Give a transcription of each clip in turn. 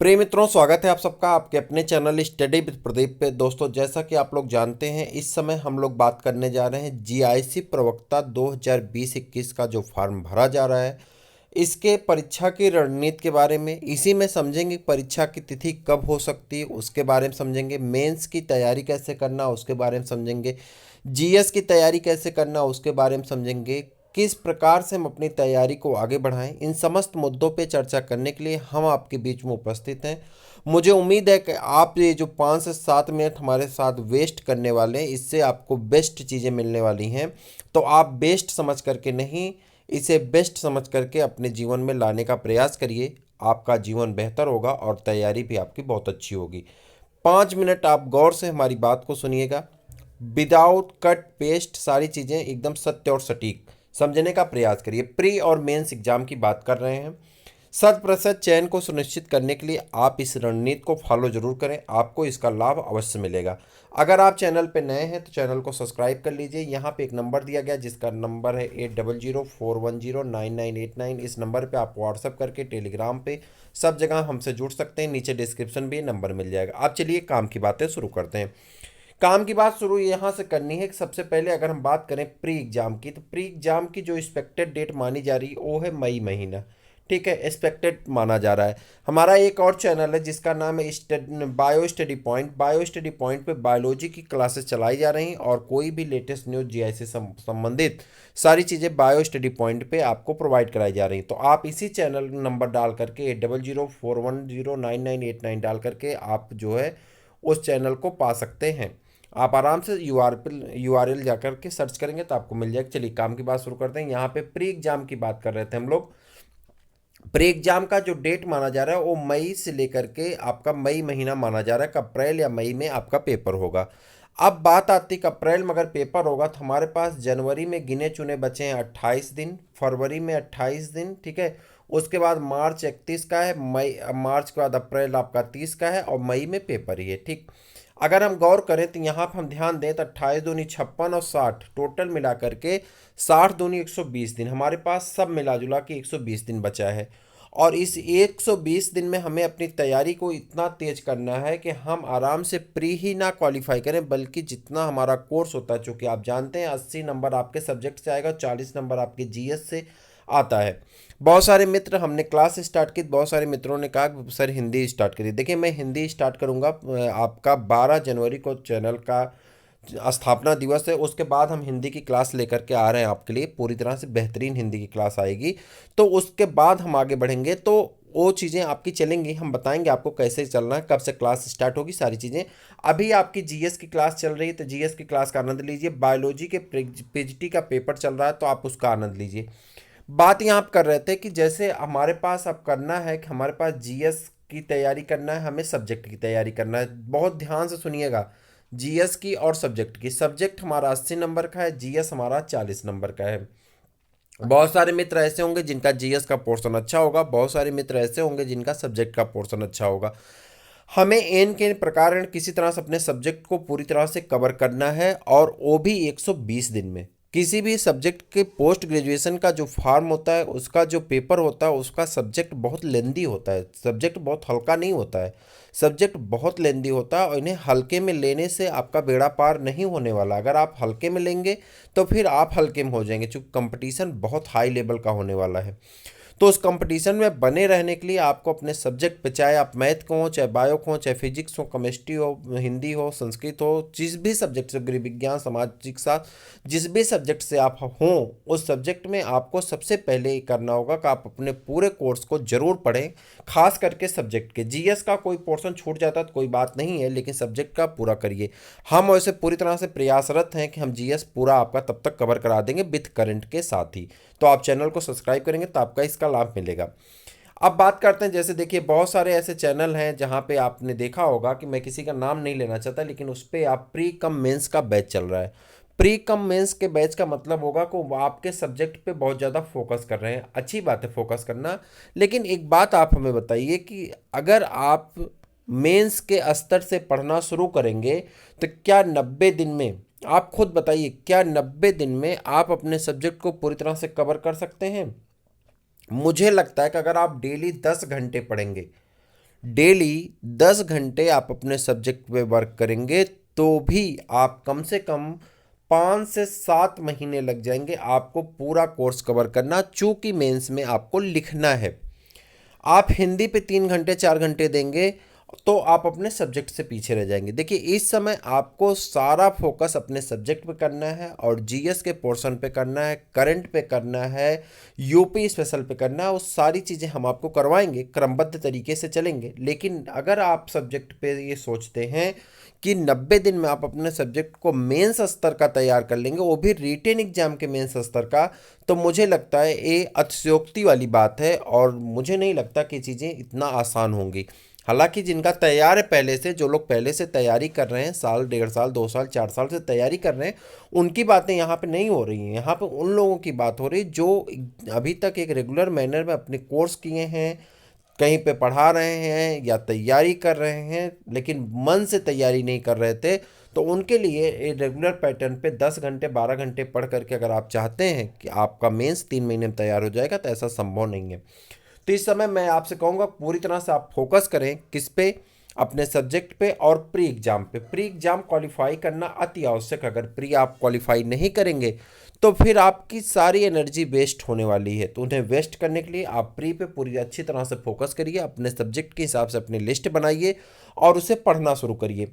प्रिय मित्रों, स्वागत है आप सबका आपके अपने चैनल स्टडी विद प्रदीप पे। दोस्तों, जैसा कि आप लोग जानते हैं, इस समय हम लोग बात करने जा रहे हैं जीआईसी प्रवक्ता 2020-21 का जो फॉर्म भरा जा रहा है, इसके परीक्षा की रणनीति के बारे में। इसी में समझेंगे परीक्षा की तिथि कब हो सकती है, उसके बारे में समझेंगे। मेंस की तैयारी कैसे करना, उसके बारे में समझेंगे। जीएस की तैयारी कैसे करना, उसके बारे में समझेंगे। किस प्रकार से हम अपनी तैयारी को आगे बढ़ाएं, इन समस्त मुद्दों पे चर्चा करने के लिए हम आपके बीच में उपस्थित हैं। मुझे उम्मीद है कि आप ये जो 5 से 7 मिनट हमारे साथ वेस्ट करने वाले हैं, इससे आपको बेस्ट चीज़ें मिलने वाली हैं। तो आप बेस्ट समझ करके नहीं, इसे बेस्ट समझ करके अपने जीवन में लाने का प्रयास करिए। आपका जीवन बेहतर होगा और तैयारी भी आपकी बहुत अच्छी होगी। 5 मिनट आप गौर से हमारी बात को सुनिएगा। विदाउट कट पेस्ट सारी चीज़ें एकदम सत्य और सटीक समझने का प्रयास करिए। प्री और मेंस एग्जाम की बात कर रहे हैं। 100% चयन को सुनिश्चित करने के लिए आप इस रणनीति को फॉलो जरूर करें, आपको इसका लाभ अवश्य मिलेगा। अगर आप चैनल पे नए हैं तो चैनल को सब्सक्राइब कर लीजिए। यहाँ पे एक नंबर दिया गया जिसका नंबर है 8004109989। इस नंबर पे आप व्हाट्सअप करके, टेलीग्राम पे, सब जगह हमसे जुड़ सकते हैं। नीचे डिस्क्रिप्शन भी नंबर मिल जाएगा। आप चलिए काम की बातें शुरू करते हैं। काम की बात शुरू यहाँ से करनी है कि सबसे पहले अगर हम बात करें प्री एग्जाम की, तो प्री एग्जाम की जो एक्सपेक्टेड डेट मानी जा रही है वो है मई महीना। ठीक है, एक्सपेक्टेड माना जा रहा है। हमारा एक और चैनल है जिसका नाम है bio study point. Bio study point पे बायोलॉजी की क्लासेस चलाई जा रही हैं और कोई भी लेटेस्ट न्यूज जीआई से संबंधित सारी चीज़ें बायो स्टडी पॉइंट पे आपको प्रोवाइड कराई जा रही हैं। तो आप इसी चैनल नंबर डाल करके 8004109989 डाल करके आप जो है उस चैनल को पा सकते हैं। आप आराम से यूआरएल जाकर के सर्च करेंगे तो आपको मिल जाएगा। चलिए काम की बात शुरू करते हैं। यहाँ पे प्री एग्जाम की बात कर रहे थे हम लोग। प्री एग्जाम का जो डेट माना जा रहा है वो मई से लेकर के आपका मई महीना माना जा रहा है कि अप्रैल या मई में आपका पेपर होगा। अब बात आती कि अप्रैल में अगर पेपर होगा तो हमारे पास जनवरी में गिने चुने बचे हैं 28 दिन, फरवरी में 28 दिन, ठीक है। उसके बाद मार्च 31 का है, मई मार्च के बाद अप्रैल आपका 30 का है और मई में पेपर ही है, ठीक। अगर हम गौर करें तो यहाँ पर हम ध्यान दें तो 28 दूनी 56 और 60 टोटल मिला करके 60 दूनी 120 दिन हमारे पास सब मिला जुला के 120 दिन बचा है। और इस 120 दिन में हमें अपनी तैयारी को इतना तेज करना है कि हम आराम से प्री ही ना क्वालिफाई करें, बल्कि जितना हमारा कोर्स होता है, चूँकि आप जानते हैं 80 नंबर आपके सब्जेक्ट से आएगा, 40 नंबर आपके जीएस से आता है। बहुत सारे मित्र, हमने क्लास स्टार्ट की, बहुत सारे मित्रों ने कहा कि सर हिंदी स्टार्ट करिए। देखिए, मैं हिंदी स्टार्ट करूंगा। आपका 12 जनवरी को चैनल का स्थापना दिवस है। उसके बाद हम हिंदी की क्लास लेकर के आ रहे हैं आपके लिए, पूरी तरह से बेहतरीन हिंदी की क्लास आएगी। तो उसके बाद हम आगे बढ़ेंगे तो वो चीज़ें आपकी चलेंगी। हम बताएंगे आपको कैसे चलना है, कब से क्लास स्टार्ट होगी, सारी चीज़ें। अभी आपकी जीएस की क्लास चल रही है तो जीएस की क्लास का आनंद लीजिए। बायोलॉजी के पीजीटी का पेपर चल रहा है तो आप उसका आनंद लीजिए। बात यहाँ आप कर रहे थे कि जैसे हमारे पास अब करना है कि हमारे पास जीएस की तैयारी करना है, हमें सब्जेक्ट की तैयारी करना है। बहुत ध्यान से सुनिएगा, जीएस की और सब्जेक्ट की। सब्जेक्ट हमारा 80 नंबर का है, जीएस हमारा 40 नंबर का है। बहुत सारे मित्र ऐसे होंगे जिनका जीएस का पोर्शन अच्छा होगा, बहुत सारे मित्र ऐसे होंगे जिनका सब्जेक्ट का पोर्शन अच्छा होगा। हमें एन के प्रकार किसी तरह से अपने सब्जेक्ट को पूरी तरह से कवर करना है, और वो भी 120 दिन में। किसी भी सब्जेक्ट के पोस्ट ग्रेजुएशन का जो फॉर्म होता है, उसका जो पेपर होता है, उसका सब्जेक्ट बहुत लेंदी होता है। सब्जेक्ट बहुत हल्का नहीं होता है, सब्जेक्ट बहुत लेंदी होता है। और इन्हें हल्के में लेने से आपका बेड़ा पार नहीं होने वाला। अगर आप हल्के में लेंगे तो फिर आप हल्के में हो जाएंगे, चूँकि कंपटीशन बहुत हाई लेवल का होने वाला है। तो उस कंपटीशन में बने रहने के लिए आपको अपने सब्जेक्ट पे, चाहे आप मैथ को हो, चाहे बायो को हो, चाहे फिजिक्स हो, केमिस्ट्री हो, हिंदी हो, संस्कृत हो, जिस भी सब्जेक्ट से, गृह विज्ञान, सामाजिक शास्त्र, जिस भी सब्जेक्ट से आप हों, उस सब्जेक्ट में आपको सबसे पहले ये करना होगा कि आप अपने पूरे कोर्स को जरूर पढ़ें। खास करके सब्जेक्ट के। जीएस का कोई पोर्शन छूट जाता तो कोई बात नहीं है, लेकिन सब्जेक्ट का पूरा करिए। हम वैसे पूरी तरह से प्रयासरत हैं कि हम जीएस पूरा आपका तब तक कवर करा देंगे विथ करंट के साथ ही। तो आप चैनल को सब्सक्राइब करेंगे तो आपका इसका लाभ मिलेगा। अब बात करते हैं, जैसे देखिए बहुत सारे ऐसे चैनल हैं जहां पे आपने देखा होगा कि मैं किसी का नाम नहीं लेना चाहता, लेकिन उस पर आप प्री कम मेंस का बैच चल रहा है। प्री कम मेंस के बैच का मतलब होगा कि वो आपके सब्जेक्ट पे बहुत ज़्यादा फोकस कर रहे हैं। अच्छी बात है फोकस करना, लेकिन एक बात आप हमें बताइए कि अगर आप मेंस के स्तर से पढ़ना शुरू करेंगे तो क्या 90 दिन में, आप खुद बताइए, क्या 90 दिन में आप अपने सब्जेक्ट को पूरी तरह से कवर कर सकते हैं? मुझे लगता है कि अगर आप डेली 10 घंटे पढ़ेंगे, डेली 10 घंटे आप अपने सब्जेक्ट पे वर्क करेंगे तो भी आप कम से कम 5 से 7 महीने लग जाएंगे आपको पूरा कोर्स कवर करना, चूंकि मेंस में आपको लिखना है। आप हिंदी पे 3 घंटे 4 घंटे देंगे तो आप अपने सब्जेक्ट से पीछे रह जाएंगे। देखिए, इस समय आपको सारा फोकस अपने सब्जेक्ट पे करना है और जीएस के पोर्शन पे करना है, करंट पे करना है, यूपी स्पेशल पे करना है। वो सारी चीज़ें हम आपको करवाएंगे, क्रमबद्ध तरीके से चलेंगे। लेकिन अगर आप सब्जेक्ट पे ये सोचते हैं कि 90 दिन में आप अपने सब्जेक्ट को मेंस स्तर का तैयार कर लेंगे, वो भी रिटेन एग्जाम के मेंस स्तर का, तो मुझे लगता है ये अतिशयोक्ति वाली बात है और मुझे नहीं लगता कि चीज़ें इतना आसान होंगी। हालांकि जिनका तैयार है पहले से, जो लोग पहले से तैयारी कर रहे हैं, साल 1.5 साल 2 साल 4 साल से तैयारी कर रहे हैं, उनकी बातें यहाँ पे नहीं हो रही हैं। यहाँ पे उन लोगों की बात हो रही है जो अभी तक एक रेगुलर मैनर में अपने कोर्स किए हैं, कहीं पे पढ़ा रहे हैं या तैयारी कर रहे हैं, लेकिन मन से तैयारी नहीं कर रहे थे। तो उनके लिए एक रेगुलर पैटर्न पे 10 घंटे 12 घंटे पढ़ करके अगर आप चाहते हैं कि आपका मेंस 3 महीने में तैयार हो जाएगा, तो ऐसा संभव नहीं है। तो इस समय मैं आपसे कहूँगा पूरी तरह से आप फोकस करें किस पे, अपने सब्जेक्ट पे और प्री एग्जाम पे। प्री एग्जाम क्वालिफाई करना अति आवश्यक। अगर प्री आप क्वालिफाई नहीं करेंगे तो फिर आपकी सारी एनर्जी वेस्ट होने वाली है। तो उन्हें वेस्ट करने के लिए आप प्री पे पूरी अच्छी तरह से फोकस करिए, अपने सब्जेक्ट के हिसाब से अपनी लिस्ट बनाइए और उसे पढ़ना शुरू करिए।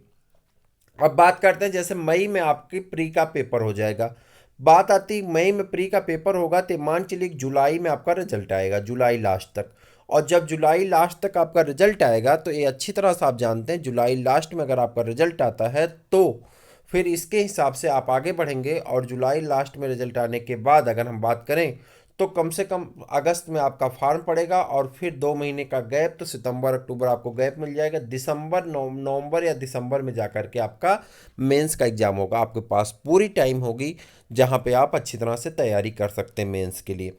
अब बात करते हैं, जैसे मई में आपकी प्री का पेपर हो जाएगा। बात आती मई में प्री का पेपर होगा तो मान चलिए जुलाई में आपका रिजल्ट आएगा, जुलाई लास्ट तक। और जब जुलाई लास्ट तक आपका रिजल्ट आएगा तो ये अच्छी तरह से आप जानते हैं, जुलाई लास्ट में अगर आपका रिजल्ट आता है तो फिर इसके हिसाब से आप आगे बढ़ेंगे। और जुलाई लास्ट में रिजल्ट आने के बाद अगर हम बात करें तो कम से कम अगस्त में आपका फॉर्म पड़ेगा और फिर 2 महीने का गैप, तो सितंबर अक्टूबर आपको गैप मिल जाएगा। दिसंबर नवंबर या दिसंबर में जाकर के आपका मेंस का एग्ज़ाम होगा। आपके पास पूरी टाइम होगी जहां पे आप अच्छी तरह से तैयारी कर सकते हैं मेंस के लिए।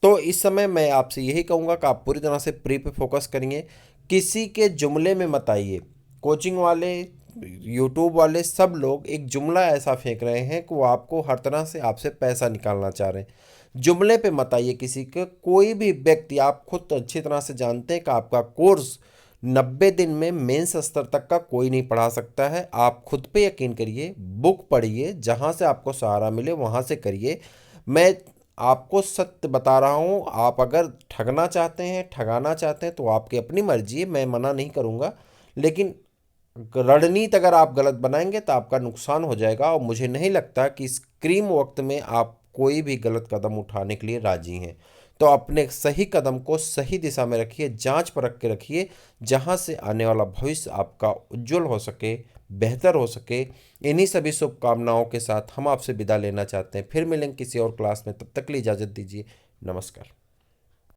तो इस समय मैं आपसे यही कहूँगा कि आप पूरी तरह से प्री पे फोकस करिए, किसी के जुमले में मत आइए। कोचिंग वाले, यूट्यूब वाले, सब लोग एक जुमला ऐसा फेंक रहे हैं कि वो आपको हर तरह से आपसे पैसा निकालना चाह रहे हैं। जुमले पे मत आइए किसी के। कोई भी व्यक्ति, आप खुद तो अच्छी तरह से जानते हैं कि आपका कोर्स 90 दिन में मेंस स्तर तक का कोई नहीं पढ़ा सकता है। आप खुद पे यकीन करिए, बुक पढ़िए, जहाँ से आपको सहारा मिले वहाँ से करिए। मैं आपको सत्य बता रहा हूँ। आप अगर ठगना चाहते हैं, ठगाना चाहते हैं तो आपकी अपनी मर्जी है, मैं मना नहीं करूँगा। लेकिन रणनीति अगर आप गलत बनाएंगे तो आपका नुकसान हो जाएगा और मुझे नहीं लगता कि इस क्रीम वक्त में आप कोई भी गलत कदम उठाने के लिए राजी हैं। तो अपने सही कदम को सही दिशा में रखिए, जांच परख के रखिए, जहां से आने वाला भविष्य आपका उज्जवल हो सके, बेहतर हो सके। इन्हीं सभी शुभकामनाओं के साथ हम आपसे विदा लेना चाहते हैं। फिर मिलेंगे किसी और क्लास में, तब तक के लिए इजाज़त दीजिए। नमस्कार।